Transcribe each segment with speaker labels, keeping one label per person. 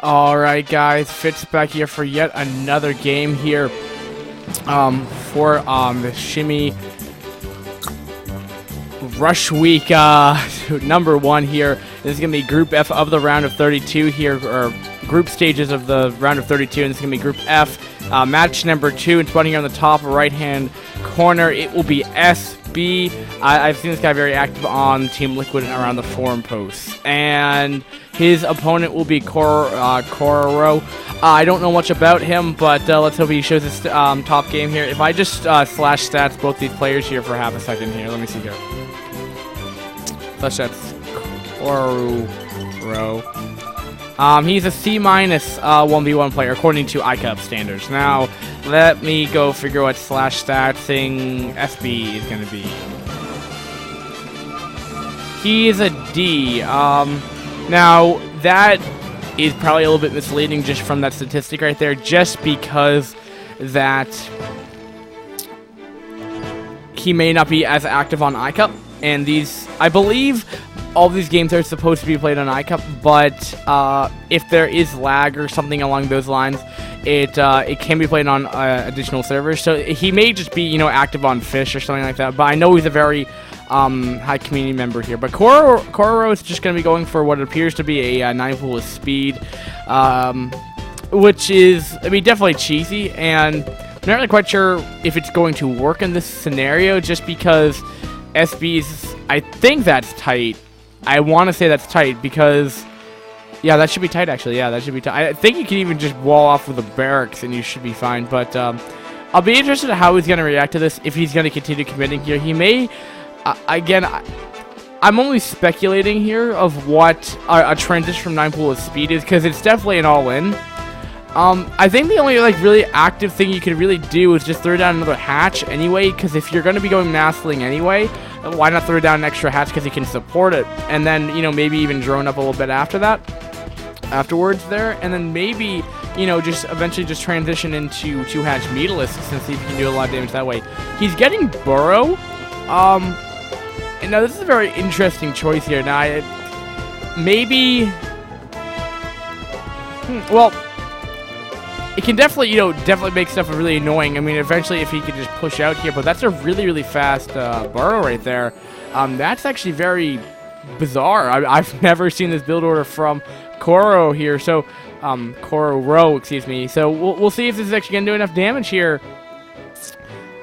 Speaker 1: Alright guys, Fitz back here for yet another game here for the Shimmy Rush Week number 1 here. This is going to be Group F of the round of 32 here, or group stages of the round of 32, and this is going to be Group F. Match number 2, and spawning here on the top right hand corner, it will be Essbee. I've seen this guy very active on Team Liquid and around the forum posts. And his opponent will be Kororo. I don't know much about him, but let's hope he shows his top game here. If I just slash stats both these players here for half a second here, let me see here. Slash stats Kororo. He's a C- 1v1 player according to iCup standards. Now, let me go figure what slash statsing Essbee is going to be. He is a D. Now, that is probably a little bit misleading just from that statistic right there, just because that he may not be as active on iCup, and these, I believe, all these games are supposed to be played on iCup, but if there is lag or something along those lines, it can be played on additional servers. So he may just be, you know, active on Fish or something like that. But I know he's a very high community member here. But Kororo is just going to be going for what appears to be a 9 pool of speed, which is, I mean, definitely cheesy, and I'm not really quite sure if it's going to work in this scenario, just because Essbee's, I think that's tight. I want to say that's tight because, yeah, that should be tight actually. Yeah, that should be tight. I think you can even just wall off with the barracks and you should be fine. But I'll be interested in how he's going to react to this, if he's going to continue committing here. He may, again, I'm only speculating here of what a transition from 9 pool of speed is, because it's definitely an all-in. I think the only really active thing you could really do is just throw down another hatch anyway, because if you're going to be going mastling anyway, why not throw down an extra hatch, because you can support it, and then, you know, maybe even drone up a little bit afterwards there, and then maybe, you know, just eventually just transition into 2-hatch meatless, since he can do a lot of damage that way. He's getting Burrow. And now this is a very interesting choice here. Now, maybe, well, it can definitely, you know, make stuff really annoying. I mean, eventually if he could just push out here, but that's a really fast burrow right there. That's actually very bizarre. I've never seen this build order from Kororo here. So, Kororo, excuse me. So we'll see if this is actually going to do enough damage here.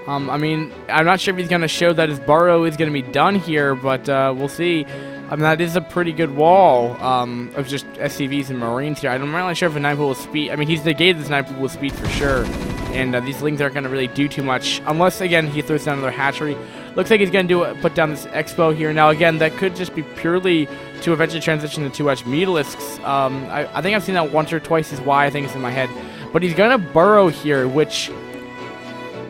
Speaker 1: I mean, I'm not sure if he's going to show that his burrow is going to be done here, but we'll see. That is a pretty good wall of just SCVs and Marines here. I'm not really sure if a 9 pool of speed, I mean, he's negated this 9 pool of speed for sure. And these lings aren't going to really do too much, unless, again, he throws down another hatchery. Looks like he's going to put down this Expo here. Now, again, that could just be purely to eventually transition to 2-hatch meatalisks. I think I've seen that once or twice is why I think it's in my head. But he's going to burrow here, which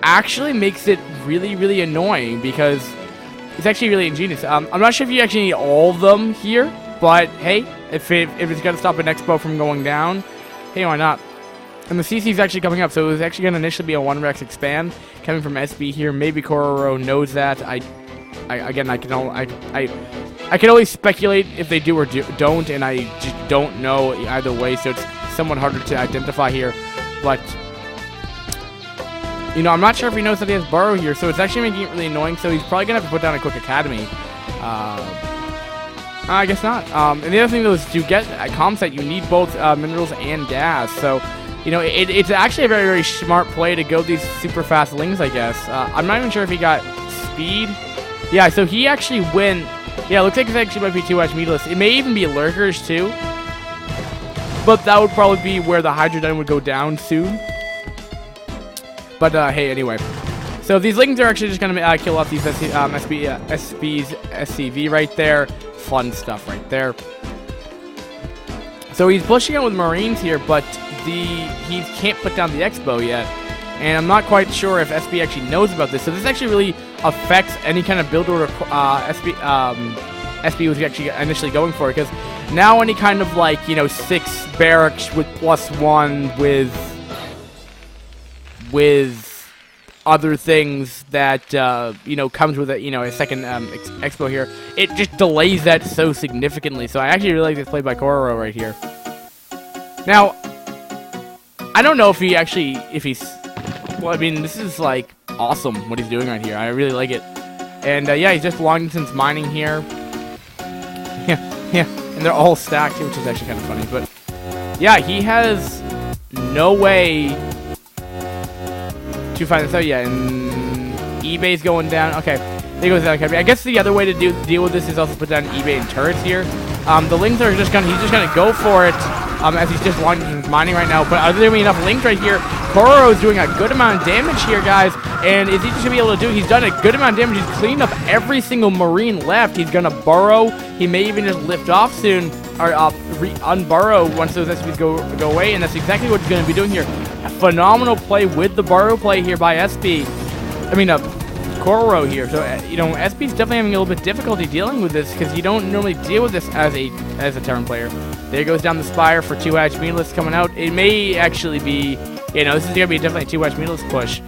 Speaker 1: actually makes it really annoying, because it's actually really ingenious. I'm not sure if you actually need all of them here, but hey, if it's going to stop an Expo from going down, hey, why not? And the CC is actually coming up, so it was actually going to initially be a 1-Rex expand coming from Essbee here. Maybe Kororo knows that. I can only speculate if they do or don't, and I just don't know either way, so it's somewhat harder to identify here. But, you know, I'm not sure if he knows that he has burrow here, so it's actually making it really annoying, so he's probably going to have to put down a quick academy. I guess not. And the other thing, though, is to get a comp set, you need both minerals and gas, so, you know, it's actually a very smart play to go these super fast lings, I guess. I'm not even sure if he got speed. Yeah, so he actually went, yeah, it looks like it actually might be 2-hatch meatless. It may even be lurkers, too, but that would probably be where the Hydrodine would go down soon. But, hey, anyway. So these lings are actually just going to kill off these Essbee's SCV right there. Fun stuff right there. So he's pushing out with Marines here, but he can't put down the Expo yet. And I'm not quite sure if Essbee actually knows about this. So this actually really affects any kind of build order Essbee was actually initially going for. Because now any kind of, like, you know, 6 barracks with +1 with other things that, you know, comes with a, you know, a second Expo here, it just delays that so significantly. So I actually really like this play by Kororo right here. Now, I don't know if he's... Well, I mean, this is, like, awesome what he's doing right here. I really like it. And, yeah, he's just long distance mining here. Yeah. And they're all stacked, which is actually kind of funny. But, yeah, he has no way to find this out yet. And eBay's going down. Okay, there goes that. I guess the other way to deal with this is also put down eBay and turrets here. The lings are just he's just gonna go for it. As he's just long distance mining right now. But other than enough lings right here, Kororo is doing a good amount of damage here, guys. And is he just gonna be able to do? He's done a good amount of damage. He's cleaned up every single marine left. He's gonna burrow. He may even just lift off soon, or unburrow once those SBs go away. And that's exactly what he's gonna be doing here. A phenomenal play with the burrow play here by Essbee. I mean, Kororo here. So you know, Essbee's definitely having a little bit difficulty dealing with this because you don't normally deal with this as a Terran player. There goes down the Spire for 2-hatch meatless coming out. It may actually be, you know, this is gonna be definitely a 2-hatch meatless push.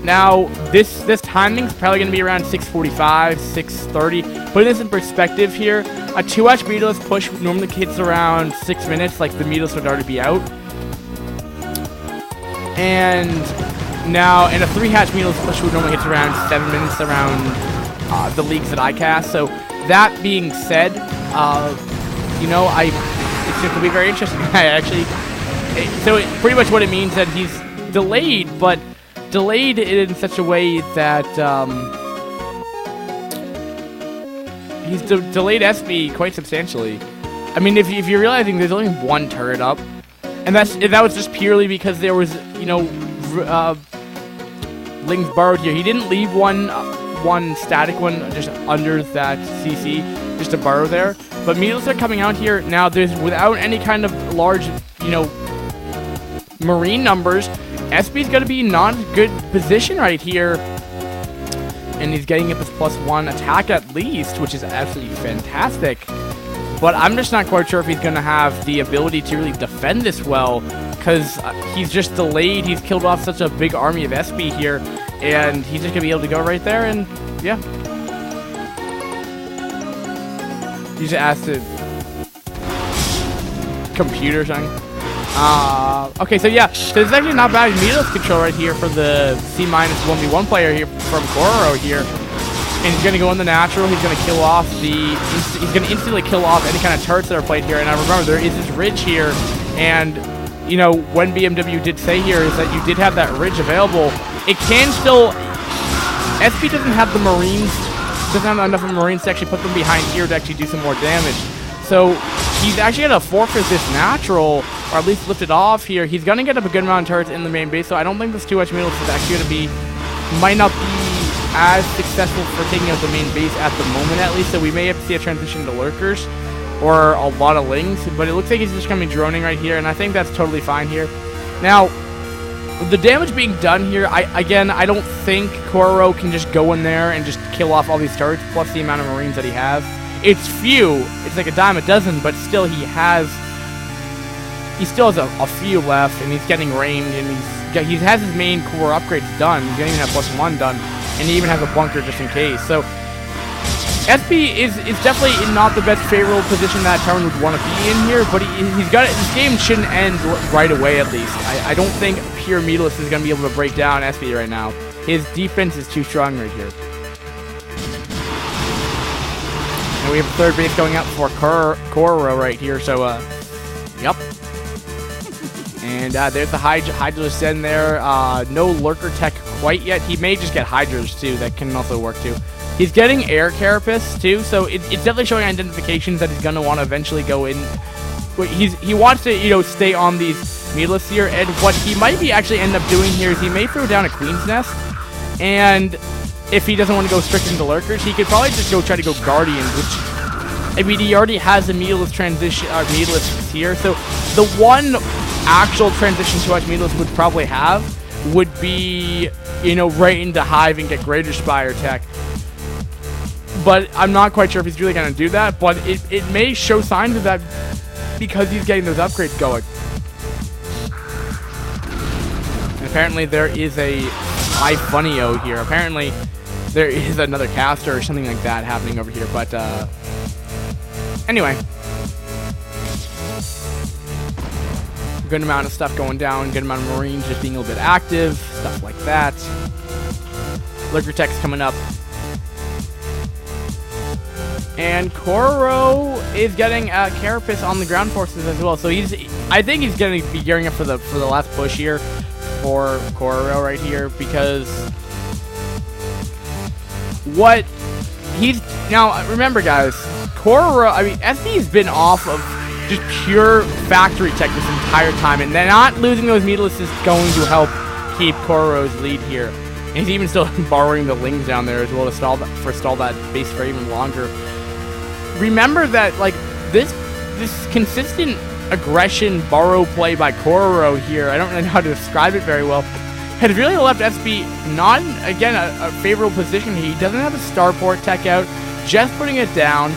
Speaker 1: Now, this timing's probably gonna be around 6:45, 6:30. Putting this in perspective here, a 2-hatch meatless push normally hits around 6 minutes, like the meatless would already be out. And now, and a 3-hatch meatless push would normally hit around 7 minutes around the leagues that I cast. So that being said, you know, it's going to be very interesting. Pretty much what it means that he's delayed, but delayed in such a way that he's delayed Essbee quite substantially. I mean, if you're realizing there's only one turret up, and that was just purely because there was, you know, lings burrowed here. He didn't leave one static one just under that CC just to burrow there. But meatless are coming out here now. There's without any kind of large, you know, marine numbers. Essbee's going to be in not a good position right here. And he's getting up his +1 attack at least, which is absolutely fantastic. But I'm just not quite sure if he's going to have the ability to really defend this well, because he's just delayed. He's killed off such a big army of Essbee here, and he's just going to be able to go right there, and yeah. You just asked to computer something. Okay, so yeah, so it's actually not bad meatless control right here for the C-1v1 player here from Kororo here. And he's going to go in the natural. He's going to kill off he's going to instantly kill off any kind of turrets that are played here. And I remember there is this ridge here. And, you know, when BMW did say here is that you did have that ridge available. It can still... Essbee doesn't have the Marines, doesn't have enough of Marines to actually put them behind here to actually do some more damage. So he's actually going to forfeit this natural, or at least lift it off here. He's going to get up a good amount of turrets in the main base. So I don't think this 2-hatch meatless is actually going to be... might not be as successful for taking out the main base at the moment, at least. So we may have to see a transition to lurkers or a lot of lings, but it looks like he's just going to be droning right here, and I think that's totally fine here. Now, the damage being done here, I don't think Kororo can just go in there and just kill off all these turrets, plus the amount of Marines that he has. It's few. It's like a dime a dozen, but still he still has a few left, and he's getting range, and he has his main core upgrades done. He's going to even have +1 done. And he even has a bunker just in case. So, Essbee is definitely in not the best favorable position that Terran would want to be in here, but he's got it. This game shouldn't end right away, at least. I don't think pure meatless is going to be able to break down Essbee right now. His defense is too strong right here. And we have a third base going out for Kororo right here, so, yep. And there's the Hydra Ascend there. No lurker tech quite yet. He may just get Hydras too. That can also work too. He's getting air carapace too, so it's definitely showing identifications that he's gonna want to eventually go in. He wants to, you know, stay on these meatless here. And what he might be actually end up doing here is he may throw down a Queen's Nest. And if he doesn't want to go strict into lurkers, he could probably just go try to go Guardians, which, I mean, he already has a meatless transition, meatless here. So the one actual transition 2-hatch meatless would probably have would be, you know, right into Hive and get Greater Spire tech. But I'm not quite sure if he's really going to do that, but it may show signs of that because he's getting those upgrades going. And apparently there is a Funny-O here. Apparently there is another caster or something like that happening over here, but anyway. good amount of stuff going down, good amount of Marines just being a little bit active, stuff like that. Lurker Tech's coming up. And Kororo is getting Carapace on the ground forces as well. So I think he's going to be gearing up for the last push here for Kororo right here, because what he's now, remember guys, Kororo, I mean, Essbee's been off of just pure factory tech this entire time, and they're not losing those meatless is going to help keep Kororo's lead here. And he's even still borrowing the Lings down there as well to stall that base for even longer. Remember that, like, this consistent aggression borrow play by Kororo here, I don't really know how to describe it very well, has really left Essbee not, again, a favorable position. He doesn't have a starport tech out, just putting it down,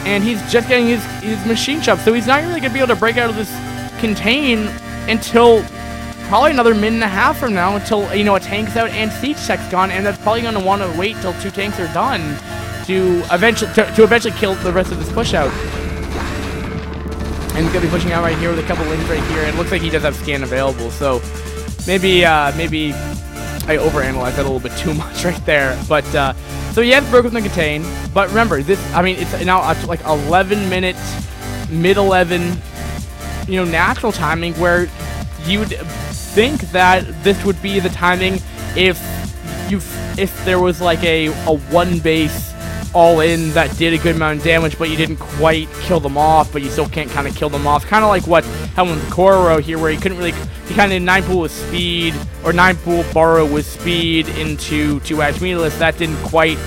Speaker 1: and he's just getting his machine shop, so he's not really going to be able to break out of this contain until probably another minute and a half from now, until, you know, a tank's out and siege tech's gone, and that's probably going to want to wait till 2 tanks are done to eventually kill the rest of this push out. And he's going to be pushing out right here with a couple Lings right here, and it looks like he does have scan available, so maybe I overanalyzed that a little bit too much right there. But so he has broken the contain, but remember this, I mean, it's now up to like 11 minutes, mid-11, you know, natural timing, where you'd think that this would be the timing if there was like a one base all in that did a good amount of damage, but you didn't quite kill them off, but you still can't kind of kill them off. Kind of like what happened with Kororo here, where he couldn't really, he kind of did 9 pool with speed, or 9 pool borrow with speed into 2 Ash Meatless. That didn't quite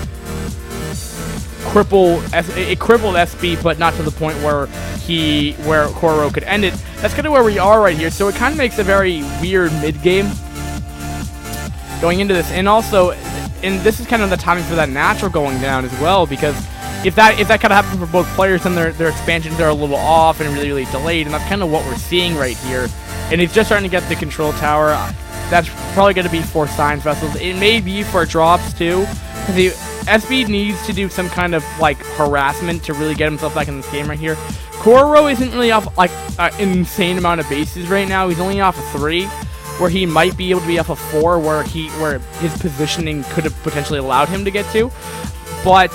Speaker 1: cripple, it crippled Essbee, but not to the point where Kororo could end it. That's kind of where we are right here, so it kind of makes a very weird mid-game going into this. And also, and this is kind of the timing for that natural going down as well, because if that kind of happens for both players, then their expansions are a little off and really, really delayed, and that's kind of what we're seeing right here. And he's just starting to get the control tower. That's probably going to be for Science Vessels. It may be for drops too, because Essbee needs to do some kind of like harassment to really get himself back in this game right here. Kororo isn't really off like an insane amount of bases right now. He's only off of 3. Where he might be able to be off of 4, where his positioning could have potentially allowed him to get to. But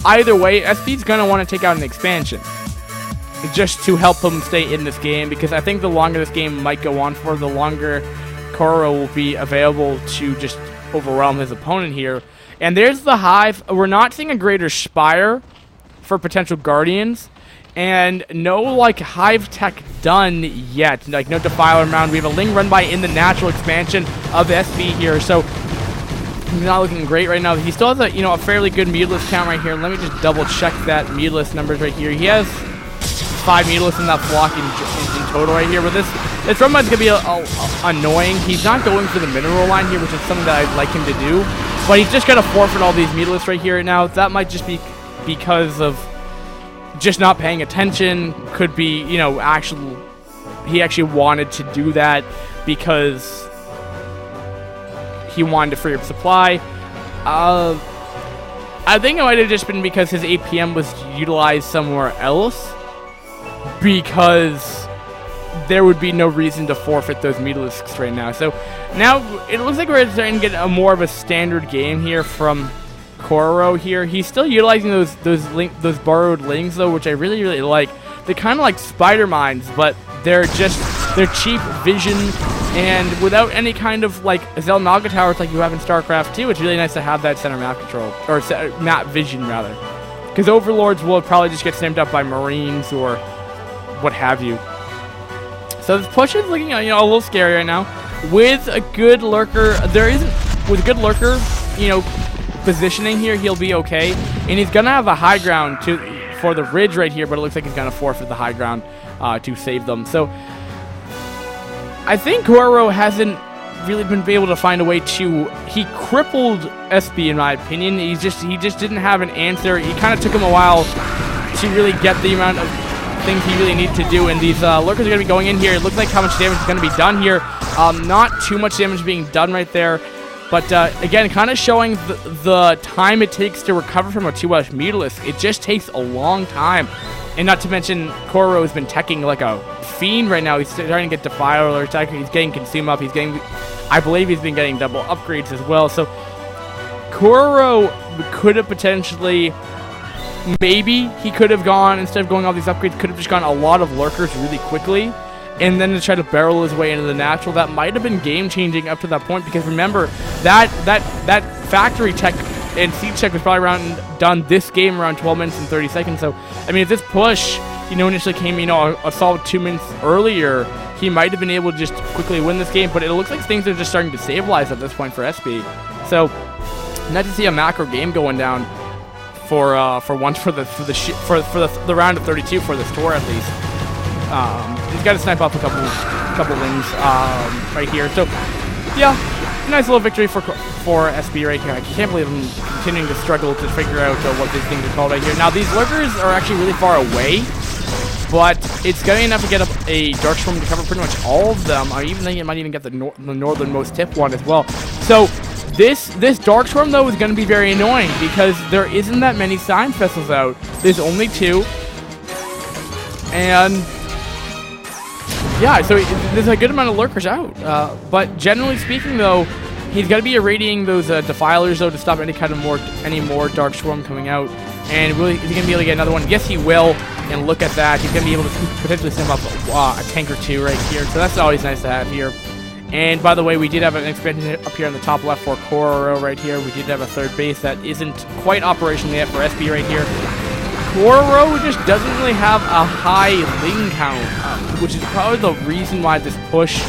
Speaker 1: either way, Essbee's gonna want to take out an expansion just to help him stay in this game, because I think the longer this game might go on for, the longer Kororo will be available to just overwhelm his opponent here. And there's the hive. We're not seeing a greater spire for potential guardians. And no, like, hive tech done yet. Like, no defiler round. We have a Ling run by in the natural expansion of Essbee here. So, he's not looking great right now. He still has a, you know, a fairly good meatless count right here. Let me just double check that meatless numbers right here. He has 5 meatless in that flock in total right here. But this run by is going to be annoying. He's not going for the mineral line here, which is something that I'd like him to do. But he's just going to forfeit all these meatless right here. Now, that might just be because of just not paying attention. Could be, you know, he actually wanted to do that because he wanted to free up supply. I think it might have just been because his APM was utilized somewhere else, because there would be no reason to forfeit those meatlisks right now. So now it looks like we're starting to get more of a standard game here from Kororo here. He's still utilizing those borrowed Lings though, which I really, really like. They're kind of like spider mines, but they're cheap vision, and without any kind of like Zelnaga towers like you have in StarCraft 2. It's really nice to have that center map control, or map vision rather, because Overlords will probably just get snapped up by Marines or what have you. So this push is looking, you know, a little scary right now. With a good lurker, with a good lurker, you know, positioning here, he'll be okay, and he's gonna have a high ground for the ridge right here, but it looks like he's gonna forfeit the high ground to save them. So I think Kororo hasn't really been able to find a way to. He crippled Essbee in my opinion. He just didn't have an answer. It kind of took him a while to really get the amount of things he really needed to do, and these lurkers are going to be going in here. It looks like how much damage is going to be done here. Not too much damage being done right there, but again, kind of showing the time it takes to recover from a 2-Ash Mutalisk. It just takes a long time. And not to mention, Kororo has been teching like a fiend right now. He's starting to get Defiler tech. He's getting Consume up. He's getting, I believe he's been getting double upgrades as well. So Kororo could have potentially, maybe he could have gone, instead of going all these upgrades, could have just gone a lot of lurkers really quickly. And then to try to barrel his way into the natural, that might have been game-changing up to that point. Because remember, that factory tech and siege check was probably done this game around 12 minutes and 30 seconds. So, I mean, if this push, initially came, a solid 2 minutes earlier, he might have been able to just quickly win this game. But it looks like things are just starting to stabilize at this point for Essbee. So, not to see a macro game going down for once for the round of 32 for this tour at least. He's got to snipe off a couple wins right here. So, yeah, nice little victory for Essbee right here. I can't believe I'm continuing to struggle to figure out what these things are called right here. Now, these lurkers are actually really far away, but it's going enough to get up a Dark Swarm to cover pretty much all of them. I even think it might even get the northernmost tip one as well. So, this Dark Swarm, though, is going to be very annoying because there isn't that many Science Vessels out. There's only 2. And yeah, so there's a good amount of lurkers out. But generally speaking, though, he's got to be irradiating those Defilers, though, to stop any more Dark Swarm coming out. And really, is he going to be able to get another one? Yes, he will. And look at that. He's going to be able to potentially send up a tank or 2 right here. So that's always nice to have here. And by the way, we did have an expansion up here on the top left for Kororo right here. We did have a third base that isn't quite operational yet for Essbee right here. Kororo just doesn't really have a high Ling count, which is probably the reason why this push,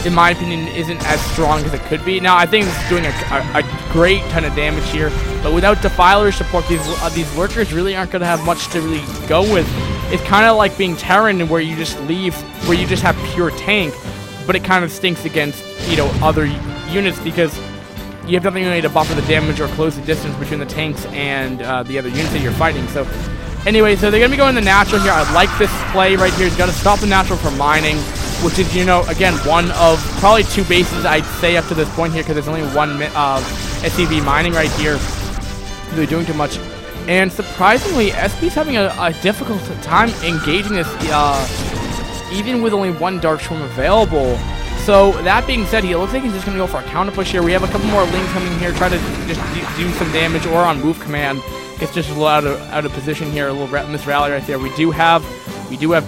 Speaker 1: in my opinion, isn't as strong as it could be. Now, I think it's doing a great ton of damage here, but without Defiler support, these lurkers really aren't going to have much to really go with. It's kind of like being Terran, where you just have pure tank, but it kind of stinks against, other units because you have nothing really to buffer the damage or close the distance between the tanks and the other units that you're fighting. So, anyway, so they're going to be going the natural here. I like this play right here. He's got to stop the natural from mining, which is, again, one of probably 2 bases I'd say up to this point here because there's only 1 SCV mining right here. They're doing too much. And surprisingly, Essbee's having a difficult time engaging this, even with only 1 Dark Swarm available. So, that being said, it looks like he's just going to go for a counter push here. We have a couple more Lings coming here, try to just do some damage, or on move command. It's just a little out of position here, a little misrally right there. We do have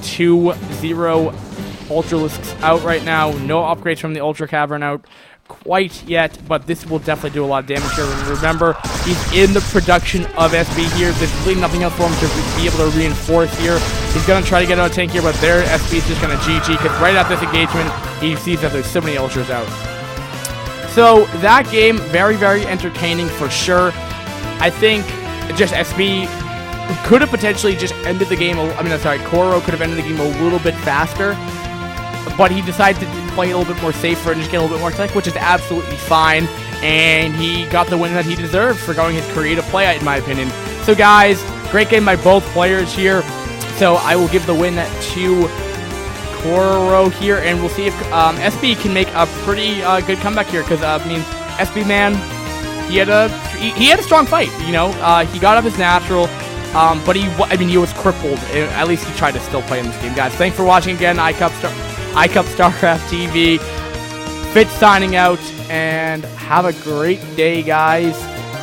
Speaker 1: 2 0 Ultralisks out right now. No upgrades from the Ultra Cavern out quite yet, but this will definitely do a lot of damage here. Remember, he's in the production of Essbee here. There's really nothing else for him to be able to reinforce here. He's going to try to get out a tank here, but there Essbee's just going to GG, because right at this engagement, he sees that there's so many Ultras out. So, that game, very, very entertaining for sure. I think just Essbee could have potentially just ended the game. Kororo could have ended the game a little bit faster, but he decided to play a little bit more safer and just get a little bit more tech, which is absolutely fine. And he got the win that he deserved for going his creative play, in my opinion. So, guys, great game by both players here. So, I will give the win to Kororo here, and we'll see if Essbee can make a pretty good comeback here, because Essbee, man, he had a strong fight. He got up his natural, but he was crippled. At least he tried to still play in this game, guys. Thanks for watching again. iCup StarCraft TV. Fitz signing out, and have a great day, guys.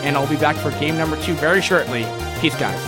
Speaker 1: And I'll be back for game number 2 very shortly. Peace, guys.